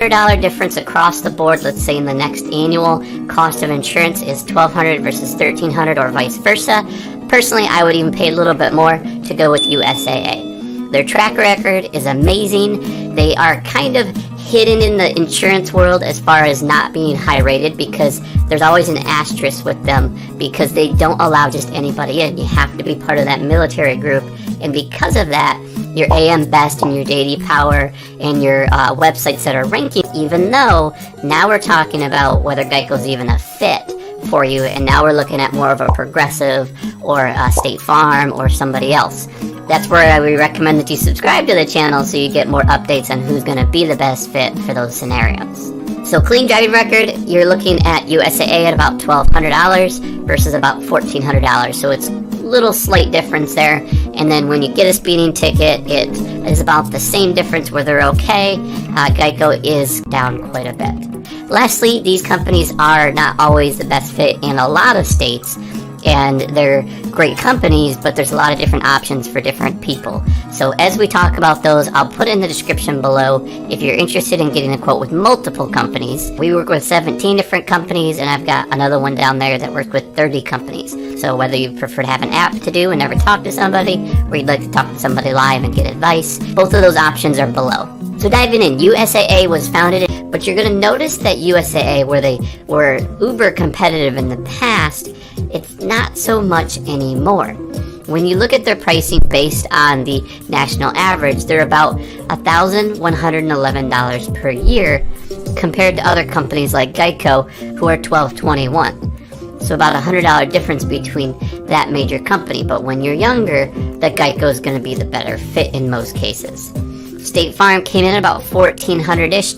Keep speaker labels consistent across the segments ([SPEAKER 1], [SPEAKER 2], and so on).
[SPEAKER 1] $100 difference across the board. Let's say in the next annual cost of insurance is $1,200 versus $1,300 or vice versa. Personally, I would even pay a little bit more to go with USAA. Their track record is amazing. They are kind of hidden in the insurance world as far as not being high rated, because there's always an asterisk with them because they don't allow just anybody in. You have to be part of that military group, and because of that, your AM Best and your JD Power and your websites that are ranking, even though now we're talking about whether Geico's even a fit for you, and now we're looking at more of a Progressive or a State Farm or somebody else. That's where we recommend that you subscribe to the channel so you get more updates on who's going to be the best fit for those scenarios. So clean driving record, you're looking at USAA at about $1,200 versus about $1,400. So it's little slight difference there. And then when you get a speeding ticket, it is about the same difference where they're okay. Geico is down quite a bit. Lastly, these companies are not always the best fit in a lot of states, and they're great companies, but there's a lot of different options for different people. So as we talk about those, I'll put in the description below if you're interested in getting a quote with multiple companies. We work with 17 different companies, and I've got another one down there that works with 30 companies. So whether you prefer to have an app to do and never talk to somebody, or you'd like to talk to somebody live and get advice, both of those options are below. So diving in, USAA was founded, but you're going to notice that USAA, where they were uber competitive in the past, it's not so much anymore. When you look at their pricing based on the national average, they're about $1,111 per year compared to other companies like Geico, who are $1,221. So about $100 difference between that major company. But when you're younger, the Geico is going to be the better fit in most cases. State Farm came in about $1,400-ish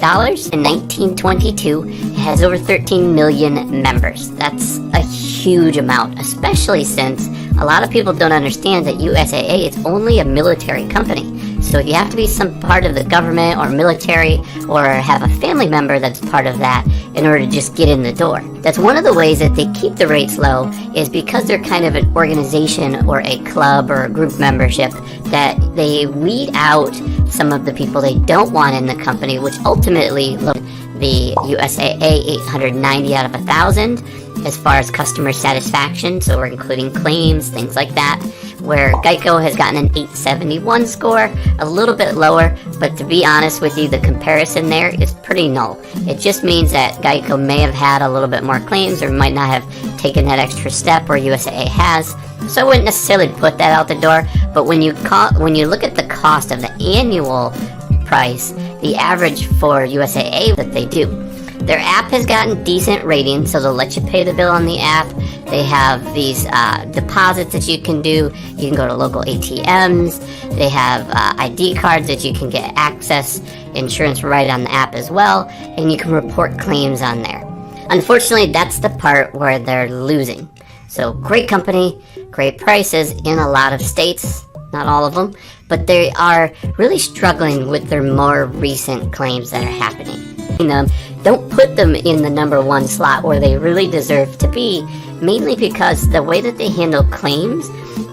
[SPEAKER 1] in 1922. It has over 13 million members. That's a huge amount, especially since a lot of people don't understand that USAA is only a military company. So you have to be some part of the government or military or have a family member that's part of that in order to just get in the door. That's one of the ways that they keep the rates low, is because they're kind of an organization or a club or a group membership, that they weed out some of the people they don't want in the company, which ultimately look the USAA 890 out of 1,000 as far as customer satisfaction. So we're including claims, things like that, where Geico has gotten an 871 score, a little bit lower, but to be honest with you, the comparison there is pretty null. It just means that Geico may have had a little bit more claims or might not have taken that extra step where USAA has. So I wouldn't necessarily put that out the door, but when you look at the cost of the annual price, the average for USAA that they do, their app has gotten decent ratings, so they'll let you pay the bill on the app. They have these deposits that you can do. You can go to local ATMs. They have ID cards that you can get access insurance right on the app as well, and you can report claims on there. Unfortunately, that's the part where they're losing. So great company, great prices in a lot of states, not all of them, but they are really struggling with their more recent claims that are happening. Don't put them in the #1 slot where they really deserve to be, mainly because the way that they handle claims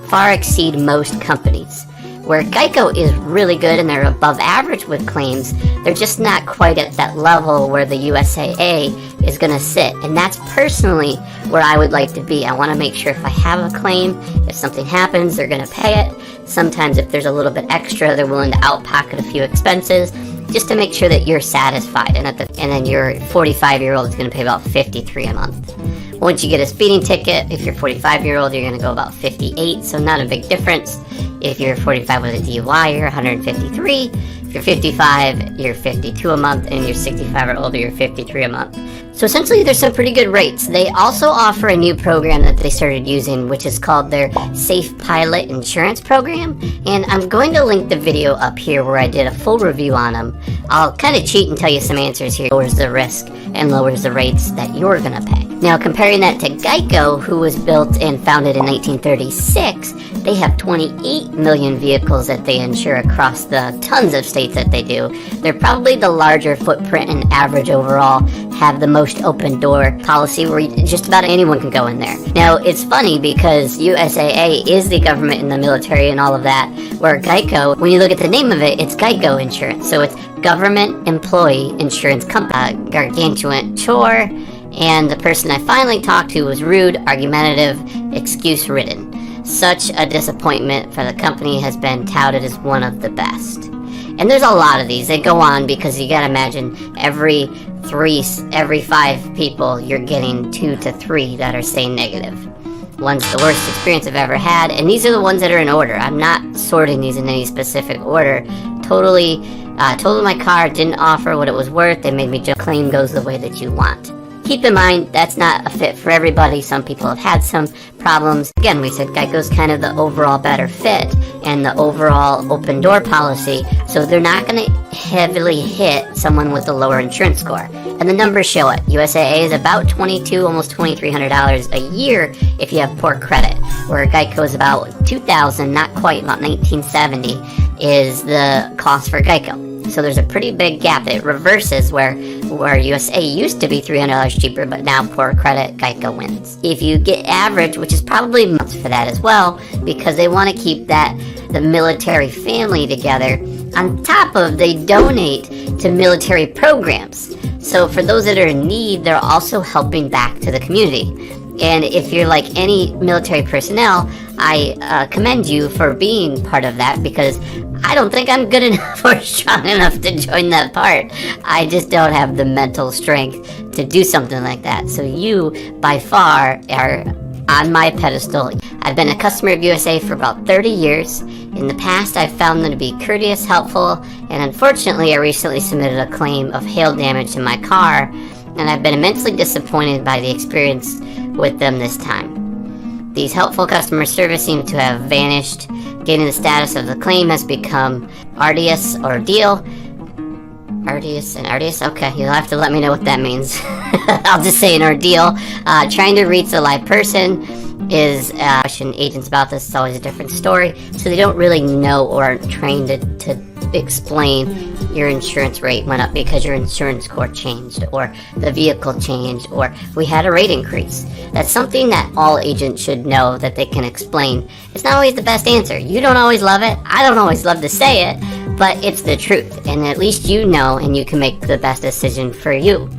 [SPEAKER 1] far exceed most companies. Where Geico is really good and they're above average with claims, they're just not quite at that level where the USAA is going to sit. And that's personally where I would like to be. I want to make sure if I have a claim, if something happens, they're going to pay it. Sometimes if there's a little bit extra, they're willing to out-pocket a few expenses, just to make sure that you're satisfied. And then your 45-year-old is going to pay about $53 a month. Once you get a speeding ticket, if you're 45-year-old, you're going to go about $58, so not a big difference. If you're 45 with a DUI, you're $153. If you're 55, you're $52 a month, and you're 65 or older, you're $53 a month. So essentially, there's some pretty good rates. They also offer a new program that they started using, which is called their Safe Pilot Insurance Program, and I'm going to link the video up here where I did a full review on them. I'll kind of cheat and tell you some answers here. Lowers the risk and lowers the rates that you're going to pay. Now, comparing that to Geico, who was built and founded in 1936, They have 28 million vehicles that they insure across the tons of states that they do. They're probably the larger footprint and average overall, have the most open door policy where just about anyone can go in there. Now, it's funny because USAA is the government and the military and all of that, where Geico, when you look at the name of it, it's Geico Insurance. So it's Government Employee Insurance Company. Gargantuan chore, and the person I finally talked to was rude, argumentative, excuse-ridden. Such a disappointment, for the company has been touted as one of the best. And there's a lot of these. They go on because you gotta imagine every 5 people, you're getting 2 to 3 that are saying negative. One's the worst experience I've ever had, and these are the ones that are in order. I'm not sorting these in any specific order. Totaled my car, didn't offer what it was worth. They made me just claim goes the way that you want. Keep in mind, that's not a fit for everybody. Some people have had some problems. Again, we said Geico's kind of the overall better fit and the overall open door policy, so they're not going to heavily hit someone with a lower insurance score. And the numbers show it. USAA is about $2,200, almost $2,300 a year if you have poor credit, where Geico is about $2,000, not quite, about $1,970 is the cost for Geico. So there's a pretty big gap. It reverses where USA used to be $300 cheaper, but now poor credit, Geico wins. If you get average, which is probably months for that as well, because they want to keep the military family together. On top of, they donate to military programs. So for those that are in need, they're also helping back to the community. And if you're like any military personnel, I commend you for being part of that, because I don't think I'm good enough or strong enough to join that part. I just don't have the mental strength to do something like that. So you, by far, are on my pedestal. I've been a customer of USA for about 30 years. In the past, I've found them to be courteous, helpful, and unfortunately, I recently submitted a claim of hail damage to my car, and I've been immensely disappointed by the experience with them this time. These helpful customer service seem to have vanished. Getting the status of the claim has become arduous ordeal. Arduous and arduous? Okay, you'll have to let me know what that means. I'll just say an ordeal. Trying to reach a live person is question agents about this. It's always a different story. So they don't really know or aren't trained to explain your insurance rate went up because your insurance score changed, or the vehicle changed, or we had a rate increase. That's something that all agents should know, that they can explain. It's not always the best answer. You don't always love it. I don't always love to say it, but it's the truth. And at least you know, and you can make the best decision for you.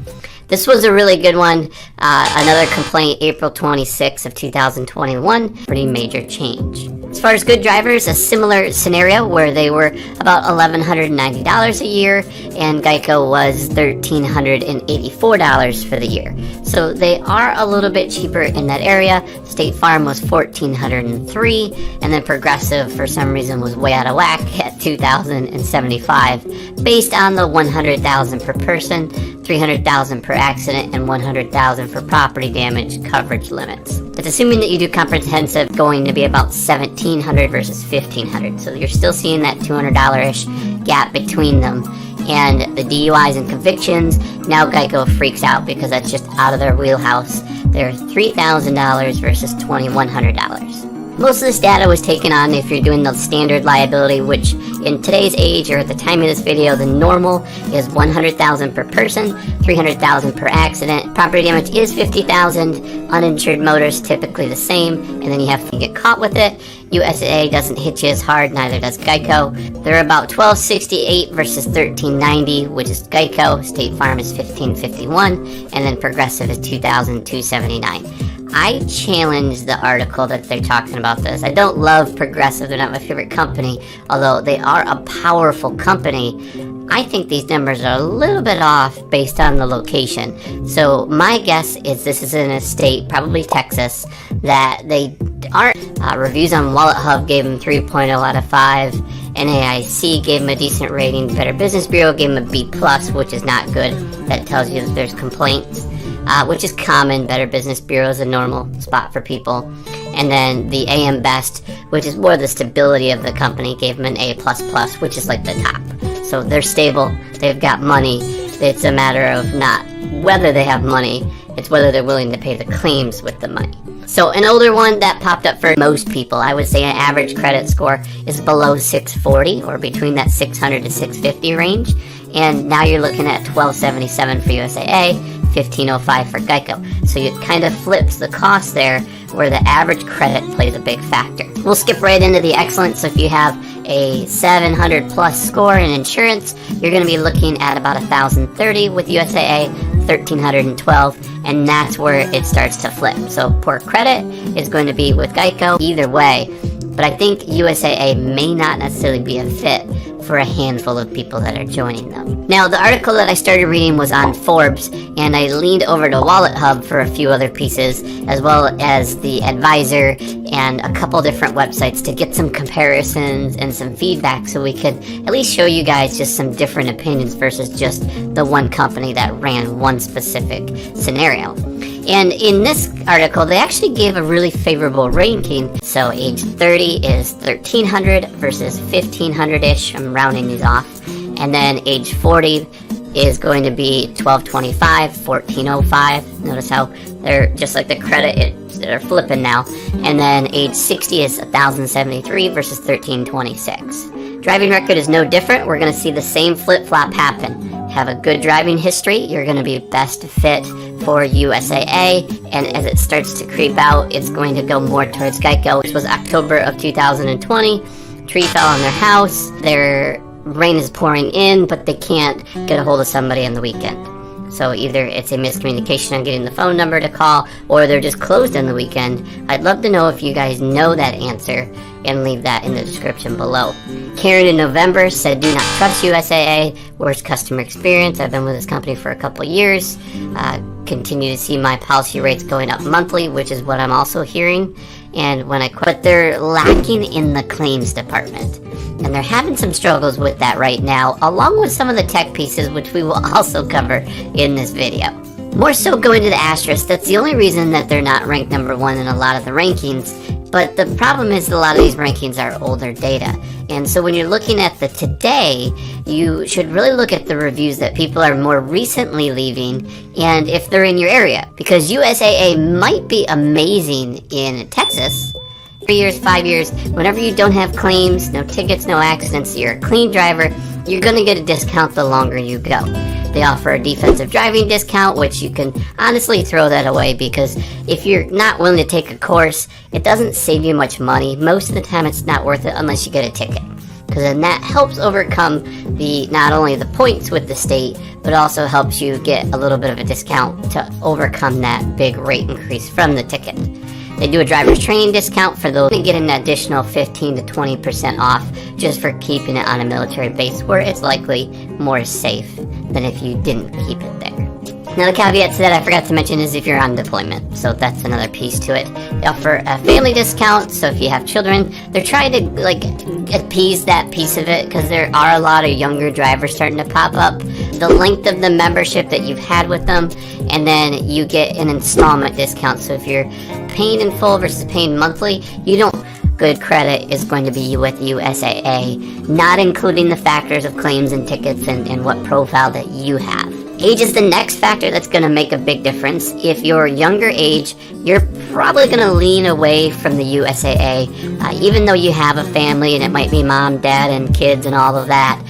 [SPEAKER 1] This was a really good one. Another complaint, April 26th of 2021. Pretty major change. As far as good drivers, a similar scenario where they were about $1,190 a year, and Geico was $1,384 for the year. So they are a little bit cheaper in that area. State Farm was $1,403, and then Progressive, for some reason, was way out of whack at $2,075, based on the $100,000 per person, $300,000 per accident, and $100,000 for property damage coverage limits. It's assuming that you do comprehensive, going to be about $1,700 versus $1,500. So you're still seeing that $200-ish gap between them. And the DUIs and convictions, now Geico freaks out because that's just out of their wheelhouse. They're $3,000 versus $2,100. Most of this data was taken on if you're doing the standard liability, which in today's age, or at the time of this video, the normal is $100,000 per person, $300,000 per accident. Property damage is $50,000. Uninsured motorists typically the same, and then you have to get caught with it. USAA doesn't hit you as hard, neither does Geico. They're about $1,268 versus $1,390, which is Geico. State Farm is $1,551, and then Progressive is $2,279. I challenge the article that they're talking about this. I don't love Progressive. They're not my favorite company, although they are a powerful company. I think these numbers are a little bit off based on the location. So my guess is this is in a state, probably Texas, that they aren't. Reviews on Wallet Hub gave them 3.0 out of 5. NAIC gave them a decent rating. Better Business Bureau gave them a B+, which is not good. That tells you that there's complaints. Which is common. Better Business Bureau is a normal spot for people. And then the AM Best, which is more the stability of the company, gave them an A++, which is like the top. So they're stable, they've got money. It's a matter of not whether they have money, It's whether they're willing to pay the claims with the money. So an older one that popped up for most people, I would say an average credit score is below 640 or between that 600 to 650 range. And now you're looking at 1277 for USAA, 1505 for Geico. So it kind of flips the cost there, where the average credit plays a big factor. We'll skip right into the excellent. So if you have a 700 plus score in insurance, you're going to be looking at about 1030 with USAA, 1312, and that's where it starts to flip. So poor credit is going to be with Geico either way, but I think USAA may not necessarily be a fit for a handful of people that are joining them. Now, the article that I started reading was on Forbes, and I leaned over to Wallet Hub for a few other pieces, as well as the Advisor and a couple different websites to get some comparisons and some feedback, so we could at least show you guys just some different opinions versus just the one company that ran one specific scenario. And in this article, they actually gave a really favorable ranking. So age 30 is 1300 versus 1500-ish. I'm rounding these off. And then age 40 is going to be 1225, 1405. Notice how they're just like the credit, they're flipping now. And then age 60 is 1073 versus 1326. Driving record is no different. We're going to see the same flip-flop happen. Have a good driving history, you're going to be best fit for USAA, and as it starts to creep out, it's going to go more towards Geico, which was October of 2020. Tree fell on their house, their rain is pouring in, but they can't get a hold of somebody on the weekend. So either it's a miscommunication on getting the phone number to call, or they're just closed on the weekend. I'd love to know if you guys know that answer, and leave that in the description below. Karen in November said, do not trust USAA, worst customer experience. I've been with this company for a couple years. Continue to see my policy rates going up monthly, which is what I'm also hearing. And when I quit, but they're lacking in the claims department. And they're having some struggles with that right now, along with some of the tech pieces, which we will also cover in this video. More so going to the asterisk, that's the only reason that they're not ranked number one in a lot of the rankings. But the problem is a lot of these rankings are older data. And so when you're looking at the today, you should really look at the reviews that people are more recently leaving and if they're in your area. Because USAA might be amazing in Texas. 3 years, 5 years, whenever you don't have claims, no tickets, no accidents, you're a clean driver, you're going to get a discount the longer you go. They offer a defensive driving discount, which you can honestly throw that away, because if you're not willing to take a course, it doesn't save you much money. Most of the time it's not worth it unless you get a ticket, because then that helps overcome the not only the points with the state, but also helps you get a little bit of a discount to overcome that big rate increase from the ticket. They do a driver's training discount for those who get an additional 15 to 20% off just for keeping it on a military base, where it's likely more safe than if you didn't keep it there. Now, the caveat to that I forgot to mention is if you're on deployment, so that's another piece to it. They offer a family discount, so if you have children, they're trying to like appease that piece of it, because there are a lot of younger drivers starting to pop up. The length of the membership that you've had with them, and then you get an installment discount. So if you're paying in full versus paying monthly, you don't. Good credit is going to be with USAA, not including the factors of claims and tickets and what profile that you have. Age is the next factor that's going to make a big difference. If you're younger age, you're probably going to lean away from the USAA, even though you have a family and it might be mom, dad, and kids and all of that.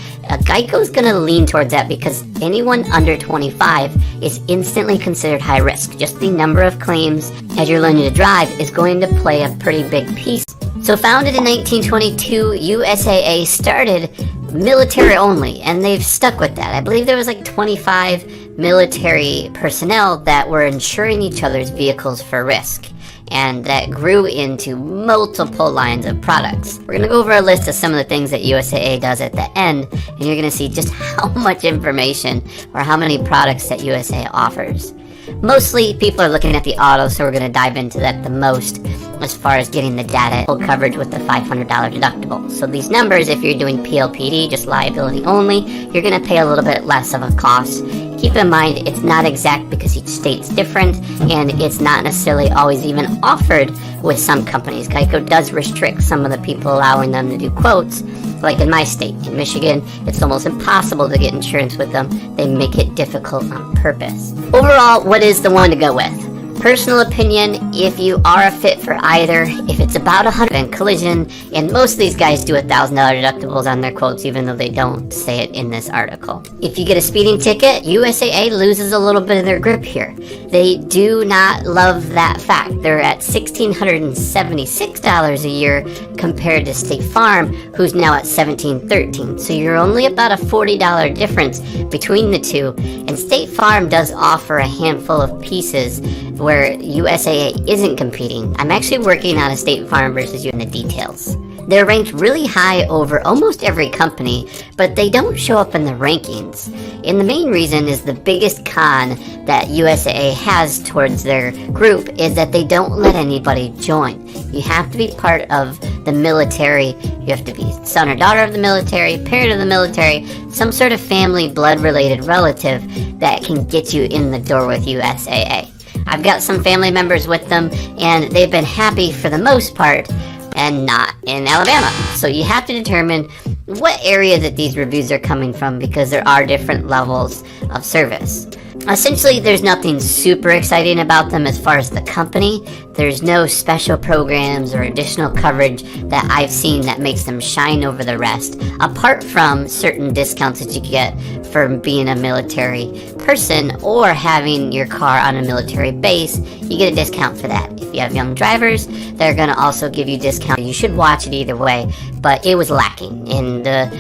[SPEAKER 1] Geico's going to lean towards that, because anyone under 25 is instantly considered high risk. Just the number of claims as you're learning to drive is going to play a pretty big piece. So founded in 1922, USAA started military only, and they've stuck with that. I believe there was like 25 military personnel that were insuring each other's vehicles for risk, and that grew into multiple lines of products. We're going to go over a list of some of the things that USAA does at the end, and you're going to see just how much information or how many products that USAA offers. Mostly people are looking at the auto, so we're going to dive into that the most as far as getting the data, full coverage with the $500 deductible. So these numbers, if you're doing PLPD, just liability only, you're going to pay a little bit less of a cost. Keep keep in mind it's not exact because each state's different, and it's not necessarily always even offered with some companies. Geico does restrict some of the people allowing them to do quotes. Like in my state, in Michigan, it's almost impossible to get insurance with them. They make it difficult on purpose. Overall, what is the one to go with? Personal opinion, if you are a fit for either, if it's about 100 and collision, and most of these guys do $1,000 deductibles on their quotes, even though they don't say it in this article. If you get a speeding ticket, USAA loses a little bit of their grip here. They do not love that fact. They're at $1,676 a year compared to State Farm, who's now at $1,713. So you're only about a $40 difference between the two, and State Farm does offer a handful of pieces where USAA isn't competing. I'm actually working on a State Farm versus you in the details. They're ranked really high over almost every company, but they don't show up in the rankings. And the main reason is the biggest con that USAA has towards their group is that they don't let anybody join. You have to be part of the military, you have to be son or daughter of the military, parent of the military, some sort of family blood-related relative that can get you in the door with USAA. I've got some family members with them, and they've been happy for the most part, and not in Alabama. So you have to determine what area that these reviews are coming from, because there are different levels of service. Essentially, there's nothing super exciting about them as far as the company. There's no special programs or additional coverage that I've seen that makes them shine over the rest, apart from certain discounts that you get for being a military person or having your car on a military base. You get a discount for that. If you have young drivers, they're going to also give you discounts. You should watch it either way, but it was lacking. And the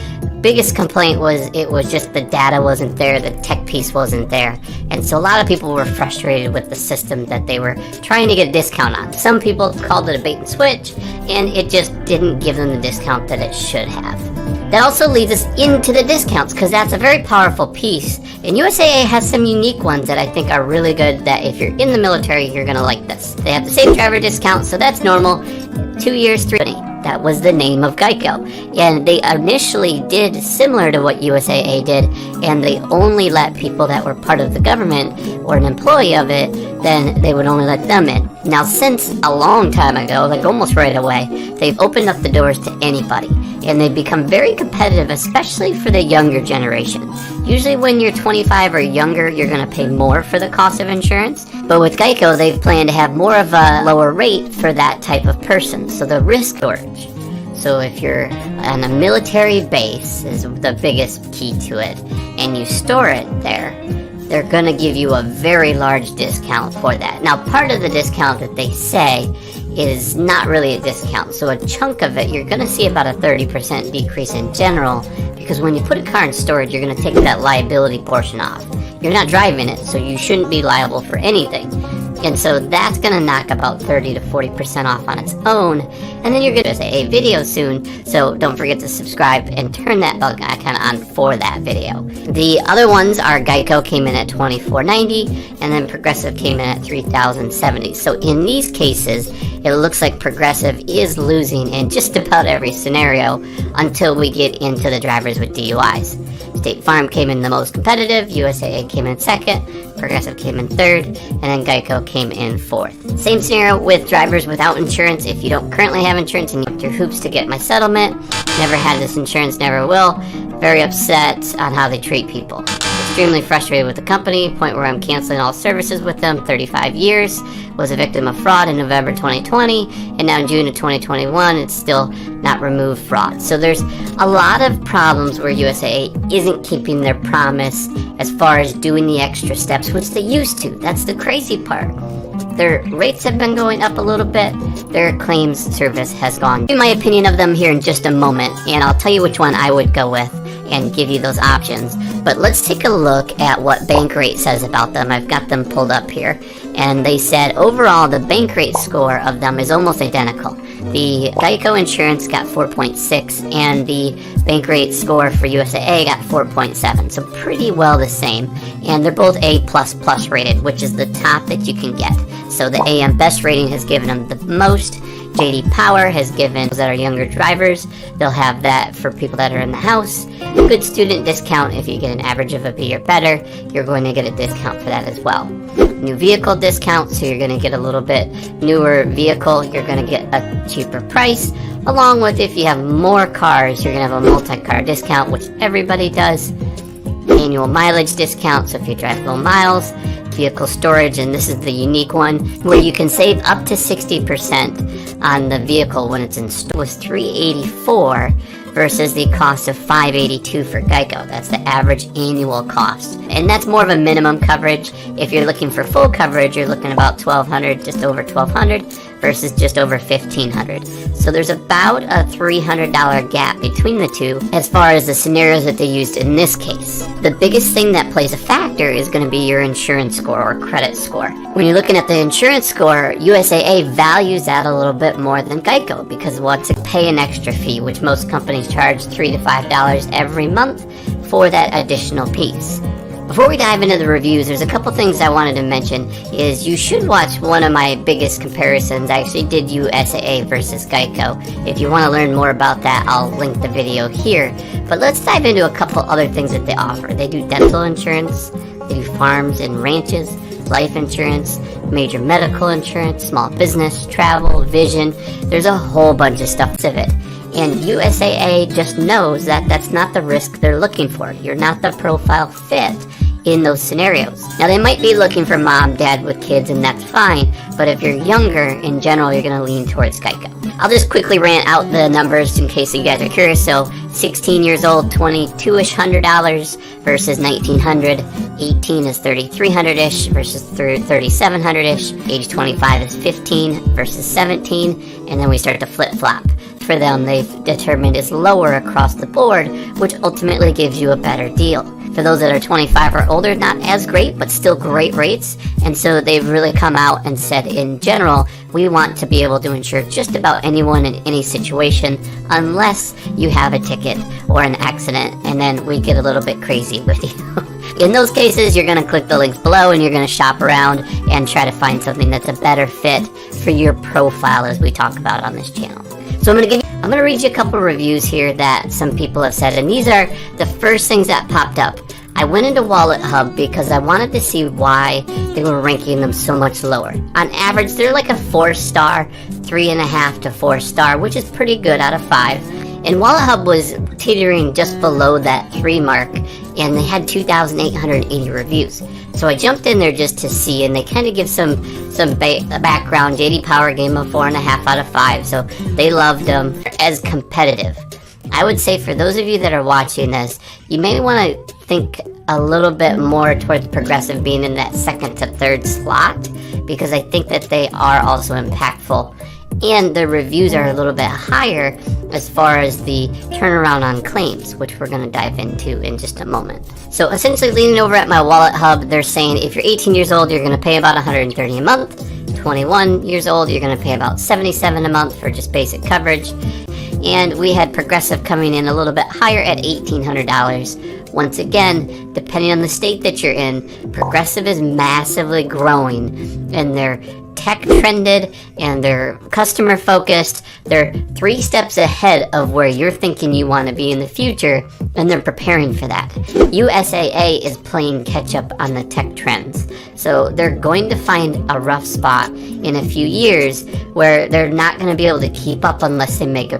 [SPEAKER 1] biggest complaint was it was just the data wasn't there, the tech piece wasn't there, and so a lot of people were frustrated with the system that they were trying to get a discount on. Some people called it a bait and switch, and it just didn't give them the discount that it should have. That also leads us into the discounts, because that's a very powerful piece, and USAA has some unique ones that I think are really good, that if you're in the military, you're going to like this. They have the safe driver discount, so that's normal. 2 years, 3. That was the name of Geico. And they initially did similar to what USAA did, and they only let people that were part of the government or an employee of it, then they would only let them in. Now, since a long time ago, like almost right away, they've opened up the doors to anybody, and they've become very competitive, especially for the younger generation. Usually when you're 25 or younger, you're going to pay more for the cost of insurance, but with Geico, they've planned to have more of a lower rate for that type of person, so the risk storage. So if you're on a military base is the biggest key to it, and you store it there, they're going to give you a very large discount for that. Now, part of the discount that they say is not really a discount. So a chunk of it, you're going to see about a 30% decrease in general, because when you put a car in storage, you're going to take that liability portion off. You're not driving it, so you shouldn't be liable for anything. And so that's going to knock about 30 to 40% off on its own. And then you're going to see a video soon, so don't forget to subscribe and turn that bell icon on for that video. The other ones are Geico came in at $24.90, and then Progressive came in at $3,070. So in these cases, it looks like Progressive is losing in just about every scenario until we get into the drivers with DUIs. State Farm came in the most competitive, USAA came in second, Progressive came in third, and then Geico came in fourth. Same scenario with drivers without insurance. If you don't currently have insurance and you have your hoops to get my settlement, never had this insurance, never will, very upset on how they treat people. Extremely frustrated with the company, point where I'm canceling all services with them. 35 years, was a victim of fraud in November 2020, and now in June of 2021, it's still not removed fraud. So there's a lot of problems where USAA isn't keeping their promise as far as doing the extra steps, which they used to. That's the crazy part. Their rates have been going up a little bit. Their claims service has gone. I'll give you my opinion of them here in just a moment, and I'll tell you which one I would go with and give you those options. But let's take a look at what Bankrate says about them. I've got them pulled up here, and they said overall the Bankrate score of them is almost identical. The Geico insurance got 4.6, and the Bankrate score for USAA got 4.7, so pretty well the same. And they're both A++ rated, which is the top that you can get. So the AM best rating has given them the most, JD Power has given those that are younger drivers, they'll have that for people that are in the house. A good student discount, if you get an average of a B or better, you're going to get a discount for that as well. New vehicle discount, so you're going to get a little bit newer vehicle, you're going to get a cheaper price. Along with, if you have more cars, you're going to have a multi-car discount, which everybody does. Annual mileage discount, so if you drive low miles. Vehicle storage, and this is the unique one, where you can save up to 60% on the vehicle when it's installed. Was $384 versus the cost of $582 for Geico. That's the average annual cost, and that's more of a minimum coverage. If you're looking for full coverage, you're looking about $1,200, just over $1,200 versus just over $1,500. So there's about a $300 gap between the two as far as the scenarios that they used in this case. The biggest thing that plays a factor is going to be your insurance score or credit score. When you're looking at the insurance score, USAA values that a little bit more than Geico because wants to pay an extra fee, which most companies charge $3 to $5 every month for that additional piece. Before we dive into the reviews, there's a couple things I wanted to mention. Is you should watch one of my biggest comparisons. I actually did USAA versus Geico. If you want to learn more about that, I'll link the video here. But let's dive into a couple other things that they offer. They do dental insurance, they do farms and ranches, life insurance, major medical insurance, small business, travel, vision. There's a whole bunch of stuff of it. And USAA just knows that that's not the risk they're looking for. You're not the profile fit in those scenarios. Now, they might be looking for mom, dad with kids, and that's fine, but if you're younger, in general, you're going to lean towards Geico. I'll just quickly rant out the numbers in case you guys are curious. So, 16 years old, $2,200-ish versus $1,900. 18 is $3,300-ish versus $3,700-ish. Age 25 is 15 versus 17, and then we start to flip-flop. For them, they've determined is lower across the board, which ultimately gives you a better deal. For those that are 25 or older, not as great, but still great rates. And so they've really come out and said, in general, we want to be able to insure just about anyone in any situation, unless you have a ticket or an accident, and then we get a little bit crazy with you. In those cases, you're going to click the links below and you're going to shop around and try to find something that's a better fit for your profile, as we talk about on this channel. So I'm going to read you a couple reviews here that some people have said, and these are the first things that popped up. I went into Wallet Hub because I wanted to see why they were ranking them so much lower. On average, they're like a 4-star, 3.5 to 4-star, which is pretty good out of 5. And Wallet Hub was teetering just below that 3 mark, and they had 2,880 reviews. So I jumped in there just to see, and they kind of give some background. JD Power gave them a 4.5 out of 5, so they loved them. As competitive, I would say for those of you that are watching this, you may want to think a little bit more towards Progressive being in that 2nd to 3rd slot, because I think that they are also impactful. And the reviews are a little bit higher as far as the turnaround on claims, which we're going to dive into in just a moment. So essentially, leaning over at my Wallet Hub, they're saying if you're 18 years old, you're going to pay about $130 a month. 21 years old, you're going to pay about $77 a month for just basic coverage. And we had Progressive coming in a little bit higher at $1,800. Once again, depending on the state that you're in, Progressive is massively growing, and they're tech trended and they're customer focused. They're 3 steps ahead of where you're thinking you want to be in the future, and they're preparing for that. USAA is playing catch up on the tech trends, so they're going to find a rough spot in a few years where they're not going to be able to keep up unless they make a